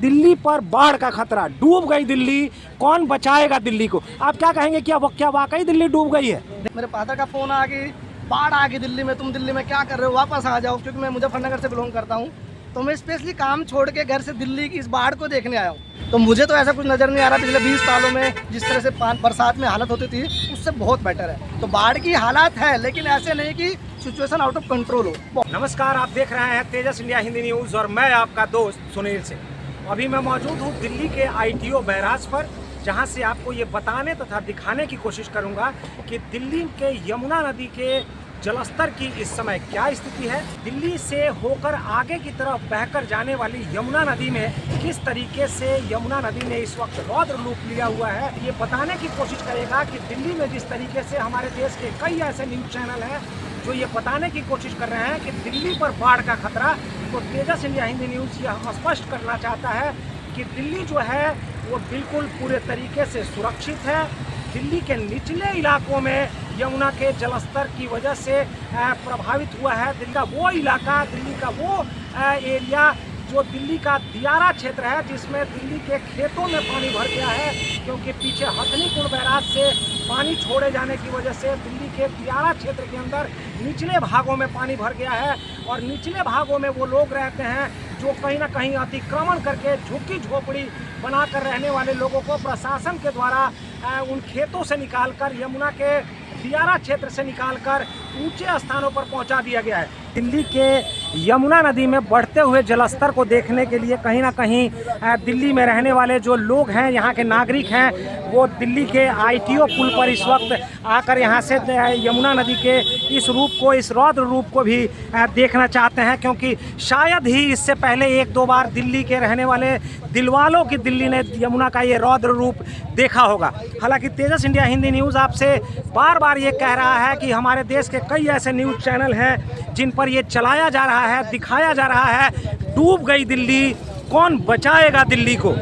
दिल्ली पर बाढ़ का खतरा, डूब गई दिल्ली, कौन बचाएगा दिल्ली को? आप क्या कहेंगे, क्या वाकई दिल्ली डूब गई है? मेरे फादर का फ़ोन आ गई, बाढ़ आ गई दिल्ली में, तुम दिल्ली में क्या कर रहे हो, वापस आ जाओ। क्योंकि मैं मुजफ्फरनगर से बिलोंग करता हूँ, तो मैं स्पेशली काम छोड़ के घर से दिल्ली की इस बाढ़ को देखने आया हूँ। तो मुझे तो ऐसा कुछ नज़र नहीं आ रहा। पिछले 20 सालों में जिस तरह से बरसात में हालत होती थी, उससे बहुत बेटर है। तो बाढ़ की हालात है, लेकिन ऐसे नहीं कि सिचुएशन आउट ऑफ कंट्रोल हो। नमस्कार, आप देख रहे हैं तेजस इंडिया हिंदी न्यूज़ और मैं आपका दोस्त सुनील सिंह। अभी मैं मौजूद हूँ दिल्ली के ITO बैराज पर, जहाँ से आपको ये बताने तथा दिखाने की कोशिश करूँगा कि दिल्ली के यमुना नदी के जलस्तर की इस समय क्या स्थिति है। दिल्ली से होकर आगे की तरफ बहकर जाने वाली यमुना नदी में किस तरीके से यमुना नदी ने इस वक्त रौद्र रूप लिया हुआ है, ये बताने की कोशिश करेगा कि दिल्ली में जिस तरीके से हमारे देश के कई ऐसे न्यूज़ चैनल हैं जो ये बताने की कोशिश कर रहे हैं कि दिल्ली पर बाढ़ का खतरा, तो तेजस इंडिया हिंदी न्यूज़ यह स्पष्ट करना चाहता है कि दिल्ली जो है वो बिल्कुल पूरे तरीके से सुरक्षित है। दिल्ली के निचले इलाकों में यमुना के जलस्तर की वजह से प्रभावित हुआ है। दिल्ली का वो इलाका, दिल्ली का वो एरिया जो दिल्ली का दियारा क्षेत्र है, जिसमें दिल्ली के खेतों में पानी भर गया है, क्योंकि पीछे हथनीकुंड बैराज से पानी छोड़े जाने की वजह से दिल्ली के दियारा क्षेत्र के अंदर निचले भागों में पानी भर गया है। और निचले भागों में वो लोग रहते हैं जो कहीं ना कहीं अतिक्रमण करके झुग्गी झोपड़ी बनाकर रहने वाले लोगों को प्रशासन के द्वारा उन खेतों से निकालकर, यमुना के दियारा क्षेत्र से निकालकर ऊंचे स्थानों पर पहुंचा दिया गया है। दिल्ली के यमुना नदी में बढ़ते हुए जलस्तर को देखने के लिए कहीं ना कहीं दिल्ली में रहने वाले जो लोग हैं, यहाँ के नागरिक हैं, वो दिल्ली के ITO पुल पर इस वक्त आकर यहाँ से यमुना नदी के इस रूप को, इस रौद्र रूप को भी देखना चाहते हैं, क्योंकि शायद ही इससे पहले एक दो बार दिल्ली के रहने वाले दिलवालों की दिल्ली ने यमुना का ये रौद्र रूप देखा होगा। हालांकि तेजस इंडिया हिंदी न्यूज़ आपसे बार बार ये कह रहा है कि हमारे देश के कई ऐसे न्यूज़ चैनल हैं जिन पर ये चलाया जा रहा है, दिखाया जा रहा है, डूब गई दिल्ली, कौन बचाएगा दिल्ली को?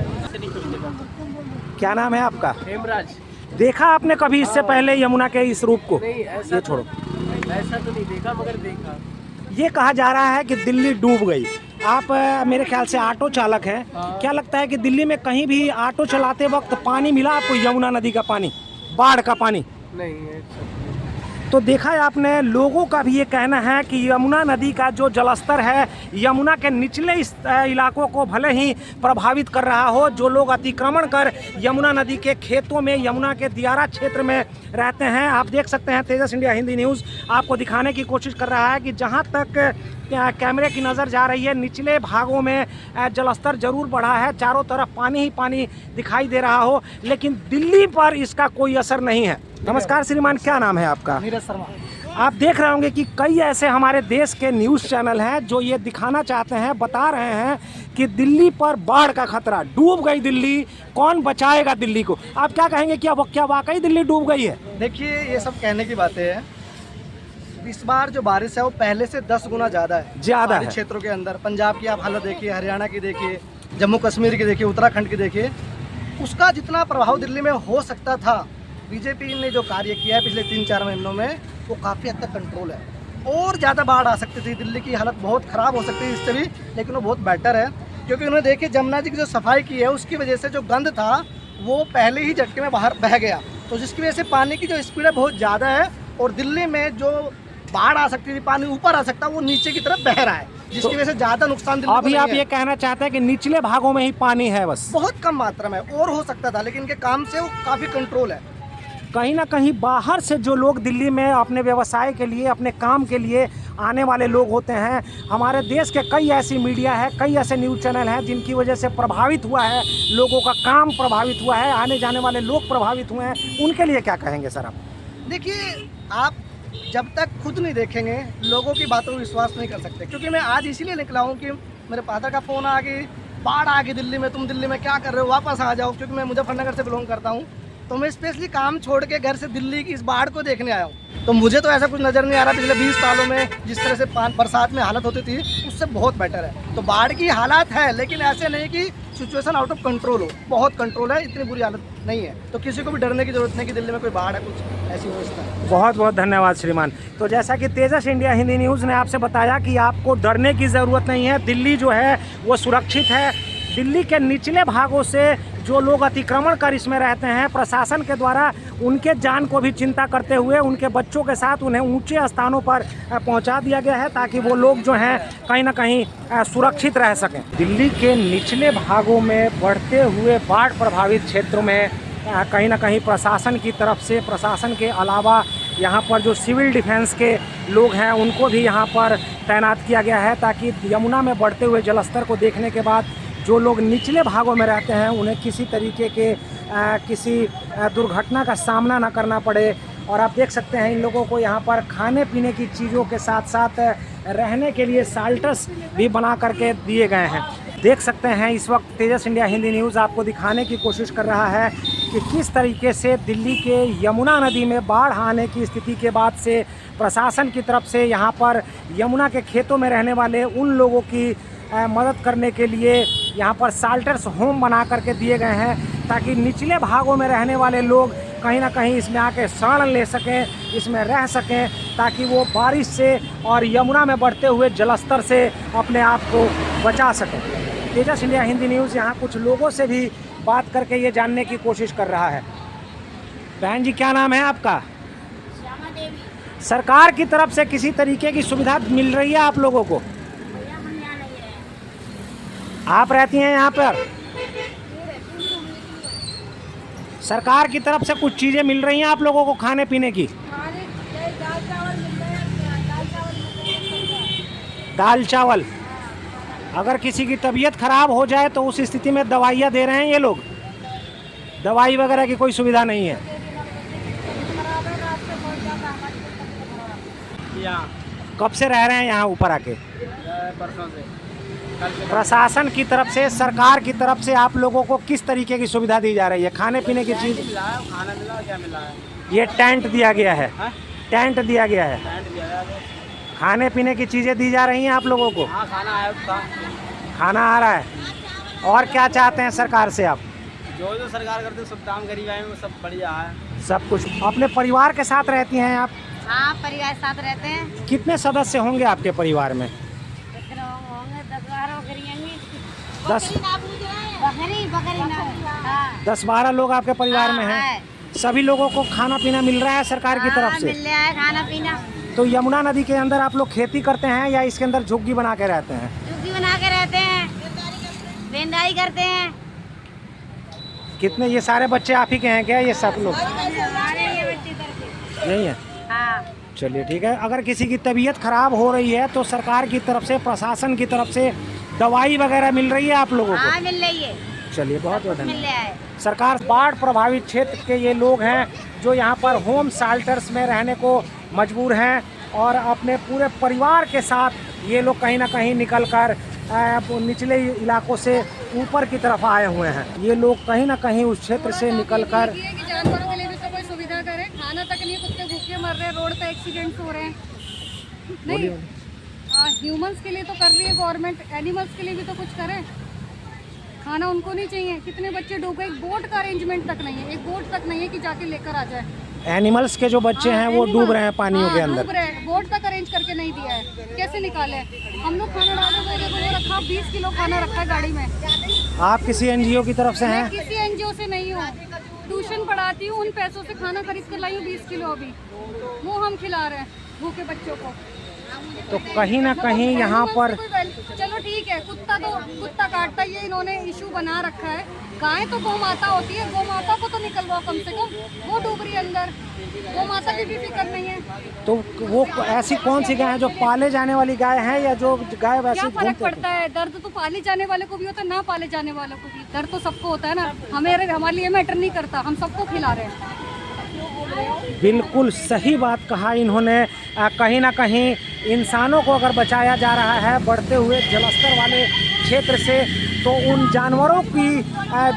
क्या नाम है आपका? हेमराज। देखा आपने कभी इससे पहले यमुना के इस रूप को? नहीं, ऐसा ये छोड़ो, ऐसा तो नहीं देखा, मगर देखा। ये कहा जा रहा है कि दिल्ली डूब गई। आप मेरे ख्याल से ऑटो चालक हैं। क्या लगता है कि दिल्ली में कहीं भी ऑटो चलाते वक्त पानी मिला आपको, यमुना नदी का पानी, बाढ़ का पानी? नहीं ऐसा। तो देखा है आपने, लोगों का भी ये कहना है कि यमुना नदी का जो जलस्तर है यमुना के निचले इलाकों को भले ही प्रभावित कर रहा हो, जो लोग अतिक्रमण कर यमुना नदी के खेतों में, यमुना के दियारा क्षेत्र में रहते हैं। आप देख सकते हैं तेजस इंडिया हिंदी न्यूज़ आपको दिखाने की कोशिश कर रहा है कि जहां तक कैमरे की नज़र जा रही है, निचले भागों में जलस्तर जरूर बढ़ा है, चारों तरफ पानी ही पानी दिखाई दे रहा हो, लेकिन दिल्ली पर इसका कोई असर नहीं है। नमस्कार श्रीमान, क्या नाम है आपका? नीरज शर्मा। आप देख रहे होंगे कि कई ऐसे हमारे देश के न्यूज़ चैनल हैं जो ये दिखाना चाहते हैं, बता रहे हैं कि दिल्ली पर बाढ़ का खतरा, डूब गई दिल्ली, कौन बचाएगा दिल्ली को? आप क्या कहेंगे, क्या वाकई दिल्ली डूब गई है? देखिए, ये सब कहने की बातें हैं। इस बार जो बारिश है वो पहले से 10 गुना ज़्यादा है। है क्षेत्रों के अंदर पंजाब की आप हालत देखिए, हरियाणा की देखिए, जम्मू कश्मीर की देखिए, उत्तराखंड की देखिए, उसका जितना प्रभाव दिल्ली में हो सकता था, बीजेपी ने जो कार्य किया है पिछले 3-4 महीनों में, वो काफ़ी हद तक कंट्रोल है। और ज़्यादा बाढ़ आ सकती थी, दिल्ली की हालत बहुत ख़राब हो सकती थी इससे भी, लेकिन वो बहुत बेटर है। क्योंकि उन्होंने देखिए जमुना जी की जो सफाई की है, उसकी वजह से जो गंद था वो पहले ही झटके में बाहर बह गया, तो जिसकी वजह से पानी की जो स्पीड है बहुत ज़्यादा है। और दिल्ली में जो बाढ़ आ सकती थी, पानी ऊपर आ सकता, वो नीचे की तरफ बह रहा है, जिसकी वजह से ज़्यादा नुकसान दिल्ली को अभी नहीं आप है। ये कहना चाहते हैं कि निचले भागों में ही पानी है, बस बहुत कम मात्रा में, और हो सकता था, लेकिन इनके काम से वो काफ़ी कंट्रोल है। कहीं ना कहीं बाहर से जो लोग दिल्ली में अपने व्यवसाय के लिए, अपने काम के लिए आने वाले लोग होते हैं, हमारे देश के कई ऐसी मीडिया है, कई ऐसे न्यूज़ चैनल हैं जिनकी वजह से प्रभावित हुआ है, लोगों का काम प्रभावित हुआ है, आने जाने वाले लोग प्रभावित हुए हैं, उनके लिए क्या कहेंगे सर आप? देखिए, आप जब तक खुद नहीं देखेंगे लोगों की बातों पर विश्वास नहीं कर सकते। क्योंकि मैं आज इसीलिए निकला हूँ कि मेरे फादर का फ़ोन आ गई, बाढ़ आ गई दिल्ली में, तुम दिल्ली में क्या कर रहे हो, वापस आ जाओ। क्योंकि मैं मुजफ्फरनगर से बिलोंग करता हूँ, तो मैं स्पेशली काम छोड़ के घर से दिल्ली की इस बाढ़ को देखने आया हूँ। तो मुझे तो ऐसा कुछ नज़र नहीं आ रहा। पिछले 20 सालों में जिस तरह से बरसात में हालत होती थी, उससे बहुत बेटर है। तो बाढ़ की हालात है, लेकिन ऐसे नहीं कि सिचुएशन आउट ऑफ कंट्रोल हो, बहुत कंट्रोल है, इतनी बुरी हालत नहीं है। तो किसी को भी डरने की जरूरत नहीं कि दिल्ली में कोई बाढ़ है, कुछ ऐसी व्यवस्था। बहुत बहुत धन्यवाद श्रीमान। तो जैसा कि तेजस इंडिया हिंदी न्यूज़ ने आपसे बताया कि आपको डरने की ज़रूरत नहीं है, दिल्ली जो है वो सुरक्षित है। दिल्ली के निचले भागों से जो लोग अतिक्रमण कर इसमें रहते हैं, प्रशासन के द्वारा उनके जान को भी चिंता करते हुए उनके बच्चों के साथ उन्हें ऊंचे स्थानों पर पहुंचा दिया गया है ताकि वो लोग जो हैं कहीं ना कहीं सुरक्षित रह सकें। दिल्ली के निचले भागों में बढ़ते हुए बाढ़ प्रभावित क्षेत्रों में कहीं ना कहीं प्रशासन की तरफ से, प्रशासन के अलावा यहाँ पर जो सिविल डिफेंस के लोग हैं उनको भी यहाँ पर तैनात किया गया है ताकि यमुना में बढ़ते हुए जलस्तर को देखने के बाद जो लोग निचले भागों में रहते हैं उन्हें किसी तरीके के किसी दुर्घटना का सामना ना करना पड़े। और आप देख सकते हैं इन लोगों को यहाँ पर खाने पीने की चीज़ों के साथ साथ रहने के लिए शेल्टर्स भी बना करके दिए गए हैं। देख सकते हैं इस वक्त तेजस इंडिया हिंदी न्यूज़ आपको दिखाने की कोशिश कर रहा है कि किस तरीके से दिल्ली के यमुना नदी में बाढ़ आने की स्थिति के बाद से प्रशासन की तरफ से यहाँ पर यमुना के खेतों में रहने वाले उन लोगों की मदद करने के लिए यहाँ पर शेल्टर्स होम बना करके दिए गए हैं ताकि निचले भागों में रहने वाले लोग कहीं ना कहीं इसमें आके शरण ले सकें, इसमें रह सकें ताकि वो बारिश से और यमुना में बढ़ते हुए जलस्तर से अपने आप को बचा सकें। तेजस इंडिया हिंदी न्यूज़ यहाँ कुछ लोगों से भी बात करके ये जानने की कोशिश कर रहा है। बहन जी, क्या नाम है आपका? श्यामा देवी। सरकार की तरफ से किसी तरीके की सुविधा मिल रही है आप लोगों को? भैया हम यहाँ नहीं है। आप रहती हैं यहाँ पर? सरकार की तरफ से कुछ चीज़ें मिल रही हैं आप लोगों को खाने पीने की? दाल चावल मिल रहे हैं, दाल चावल मिल रहे हैं। दाल चावल। अगर किसी की तबीयत खराब हो जाए तो उस स्थिति में दवाइयाँ दे रहे हैं ये लोग? दवाई वगैरह की कोई सुविधा नहीं है? यहाँ कब से रह रहे हैं यहाँ ऊपर आके? परसों से प्रशासन की तरफ से, सरकार की तरफ से आप लोगों को किस तरीके की सुविधा दी जा रही है? खाने पीने की चीज़? मिला है, खाना मिला है, क्या मिला है? ये टेंट दिया गया है, हाँ? टेंट दिया गया है। टेंट दिया है। खाने पीने की चीज़ें दी जा रही हैं आप लोगों को? हाँ, खाना आया था। खाना आ रहा है। और क्या चाहते हैं सरकार से आप? जो जो सरकार करते सब काम गरीब आए वो सब बढ़िया है। सब कुछ। अपने परिवार के साथ रहती हैं आप? हाँ, परिवार साथ रहते हैं। कितने सदस्य होंगे आपके परिवार में? होंगे 10-12 बकरी होंगी। 10 बकरी ना। हाँ। 10-12 लोग आपके परिवार में हाँ, हैं। सभी लोगों को खाना पीना मिल रहा है सरकार की तरफ से? मिल रहा है खाना पीना। तो यमुना नदी के अंदर आप लोग खेती करते हैं या इसके अंदर झुग्गी बना के रहते हैं? झुग्गी बना के रहते हैं, बेंदाई करते हैं। कितने? ये सारे बच्चे आप ही के हैं क्या, ये सब लोग? हमारे ये बच्चे करते। नहीं है? हाँ। चलिए ठीक है। अगर किसी की तबीयत खराब हो रही है तो सरकार की तरफ से, प्रशासन की तरफ से दवाई वगैरह मिल रही है आप लोगों को? हाँ, मिल रही है। चलिए, बहुत बहुत मिल धन्यवाद। रहा है। सरकार बाढ़ प्रभावित क्षेत्र के ये लोग हैं जो यहाँ पर होम शेल्टर्स में रहने को मजबूर हैं और अपने पूरे परिवार के साथ ये लोग कहीं ना कहीं निकल कर निचले इलाकों से ऊपर की तरफ आए हुए हैं। ये लोग कहीं ना कहीं उस क्षेत्र से निकल कर जानवरों के लिए भी तो कोई सुविधा करे। खाना तक नहीं, कुत्ते भूखे मर रहे हैं, रोड पे एक्सीडेंट्स हो रहे हैं। नहीं, ह्यूमंस के लिए तो कर रही है गवर्नमेंट, एनिमल्स के लिए भी तो कुछ करे। खाना उनको नहीं चाहिए। कितने बच्चे डूब गए, एक बोट का अरेंजमेंट तक नहीं है, एक बोट तक नहीं है कि जाके लेकर आ जाए। एनिमल्स के जो बच्चे हैं वो डूब रहे हैं पानियों के अंदर। डूब रहे हैं, बोट तक अरेंज करके नहीं दिया है, कैसे निकाले? हम लोग खाना डाले हुए देखो, वो रखा 20 किलो खाना रखा है गाड़ी में। आप किसी एनजीओ की तरफ से मैं हैं? किसी एनजीओ से नहीं हूँ, ट्यूशन पढ़ाती हूँ, उन पैसों से खाना खरीद कर लाई हूँ 20 किलो अभी, वो हम खिला रहे हैं भूखे बच्चों को। तो कहीं ना कहीं यहाँ पर चलो ठीक है, कुत्ता काटता ये इन्होंने इशू बना रखा है। गाय तो गौ माता होती है, गौ माता को तो निकलवाओ कम से कम, वो डूब रही है अंदर, गौ माता की भी फिक्र नहीं है। तो वो ऐसी कौन सी गाय है जो पाले जाने वाली गाय है या जो गाय वैसे क्या फर्क घूमते पड़ता है? दर्द तो पाले जाने वाले को भी होता है, ना पाले जाने वाले को भी दर्द तो सबको होता है ना। हमारे लिए मैटर नहीं करता, हम सबको खिला रहे हैं। बिल्कुल सही बात कहा इन्होंने। कहीं ना कहीं इंसानों को अगर बचाया जा रहा है बढ़ते हुए जलस्तर वाले क्षेत्र से, तो उन जानवरों की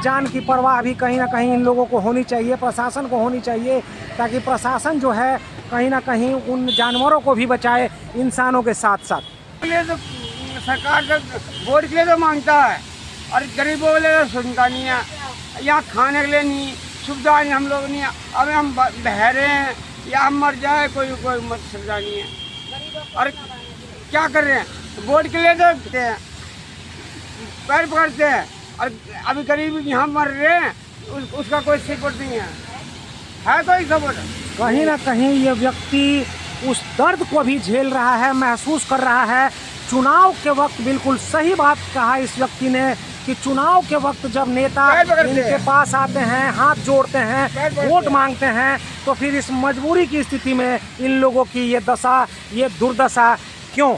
जान की परवाह भी कहीं ना कहीं इन लोगों को होनी चाहिए, प्रशासन को होनी चाहिए, ताकि प्रशासन जो है कहीं ना कहीं उन जानवरों को भी बचाए इंसानों के साथ साथ। तो सरकार से वोट के लिए तो मांगता है और गरीबों के लिए तो सुनता नहीं है। यहाँ खाने के लिए नहीं, सुविधा नहीं, हम लोग नहीं। अब हम बहरे हैं या हम मर जाए, कोई मत सुविधा नहीं है। और क्या कर रहे हैं? वोट के लिए तो पैर पकड़ते हैं और अभी गरीब यहाँ मर रहे हैं, उसका कोई सपोर्ट नहीं है कोई सपोर्ट? कहीं ना कहीं ये व्यक्ति उस दर्द को भी झेल रहा है, महसूस कर रहा है। चुनाव के वक्त बिल्कुल सही बात कहा इस व्यक्ति ने कि चुनाव के वक्त जब नेता इनके पास आते हैं, हाथ जोड़ते हैं, वोट मांगते हैं, तो फिर इस मजबूरी की स्थिति में इन लोगों की ये दशा, ये दुर्दशा क्यों?